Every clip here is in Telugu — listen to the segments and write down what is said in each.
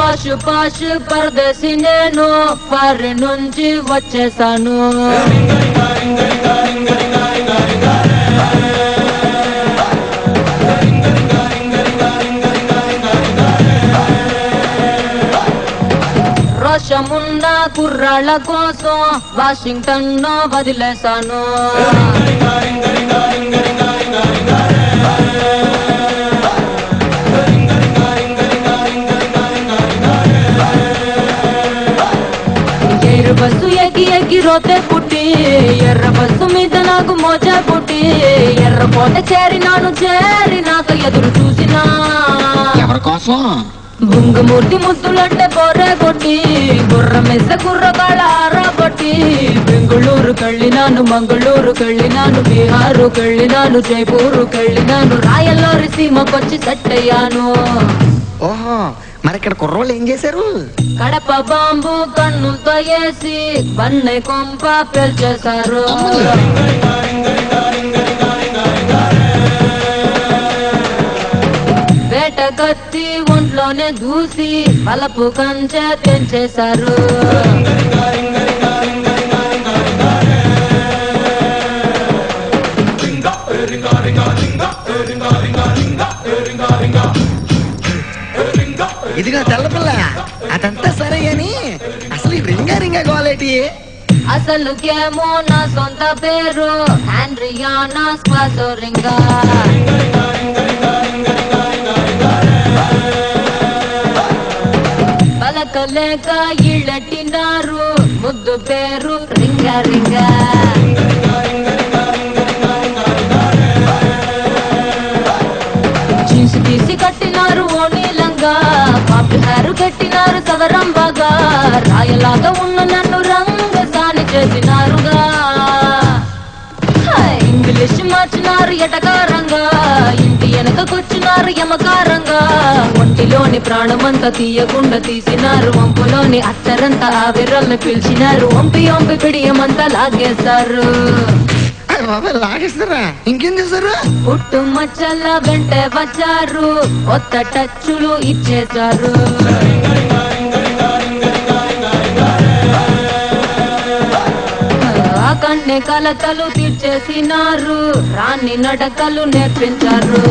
పాష్ పాష్ పరదేశి నేను ఫారిన్ నుంచి వచ్చేసాను. రోషమున్న కుర్రాళ్ళ కోసం వాషింగ్టన్ వదిలేశాను. ఎర్ర బస్సు ఎక్కి రోతే పుట్టి ఎర్ర బస్సు మీద నాకు మోజా పుట్టి ఎర్ర కోట చేరినాక ఎదురు చూసినా ఎవరి కోసం? బుంగమూర్తి ముద్దులంటే బొర్రె కొట్టి బుర్ర మెస్స కుర్రగాళ్ళ ఆరబట్టి బెంగుళూరు కెళ్ళినాను, మంగళూరు కెళ్ళినాను, బీహారు కెళ్ళినాను, జైపూరు కెళ్ళినాను, రాయల్లోరి సీమకొచ్చి సెట్ అయ్యాను. ఓహో, మరి ఇక్కడ కుర్రోళ్ళు ఏం చేశారు? కడప బాంబు కన్నులతో వేసి బన్నె కొంప పేల్చేశారు. వేట కత్తి ఒంట్లోనే దూసి పలపు కంచె తెంచేశారు. ఇదిగా తెల్లపిల్ల, అదంతా సరే అని అసలు ఈ రింగా గోలేటి? అసలుకేమో నా సొంత పేరు ఆండ్రియానా స్పాసోరింగా. పలకలేక ఇళ్ళెట్టినారు, ముద్దు పేరు రింగా. జీన్స్ తీసి కట్టినారు ఓనీలంగా, పాపి హేరు కట్టినారు సవరంబాగా, రాయలాగా ఉన్న నన్ను రంగసాని చేసినారుగా. ఇంగ్లీష్ మార్చినారు ఎటకారంగా, ఇంటి వెనకకొచ్చినారు యమకారంగా, ఒంటిలోని ప్రాణమంతా తీయకుండా తీసినారు, వంపులోని అత్తరంతా ఆవిరల్ని పిలిచినారు, వంపి పిడియమంతా లాగేశారు. లాగేస్తారా? ఇంకేం చేశారు? పుట్టు మచ్చల వెంటే వచ్చారు, కొత్త టచ్చులు ఇచ్చేశారు. ఆ కన్నె కలతలు తీర్చేసినారు, రాణి నడకలు నేర్పించారు.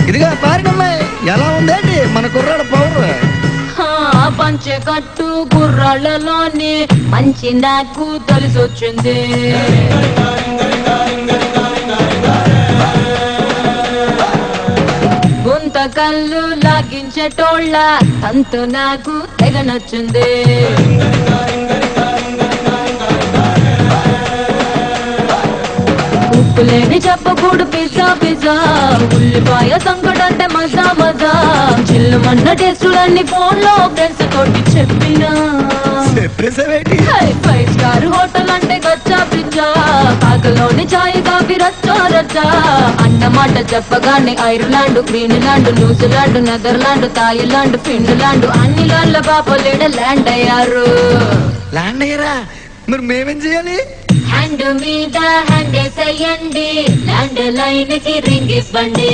ఇదిగా పారినమ్మాయి, ఎలా ఉందేంటి మన కుర్రాడు పవర్? పంచె కట్టు కుర్రాళ్ళలోని మంచి నాకు తెలిసొచ్చింది. గుంత కళ్ళు లాగించేటోళ్ళ తంతు నాకు తెగ నచ్చింది. ఉప్పులేని చెప్పకూడు పిజ్జా, ఉల్లిపాయ సంకటంటే మజా, చిల్లుమన్న టేస్టులన్నీ ఫోన్ లో ఫ్రెండ్స్ తోటి చెప్పినా. 5 స్టార్ హోటల్ అంటే గచ్చా పిజ్జా, పాకలోని చాయ్ కాఫీ రచ్చా, అన్నమాట చెప్పగానే Ireland, Greenland, New Zealand, Netherland, Thailand, Finland అన్ని లాండ్ల బాపలేడ ల్యాండ్ అయ్యారు. ల్యాండ్ అయ్యారా? మరి మేమేం చేయాలి? హ్యాండ్ మీద హ్యాండ్ వేసేయండి, ల్యాండ్ లైన్ కి రింగ్ ఇవ్వండి.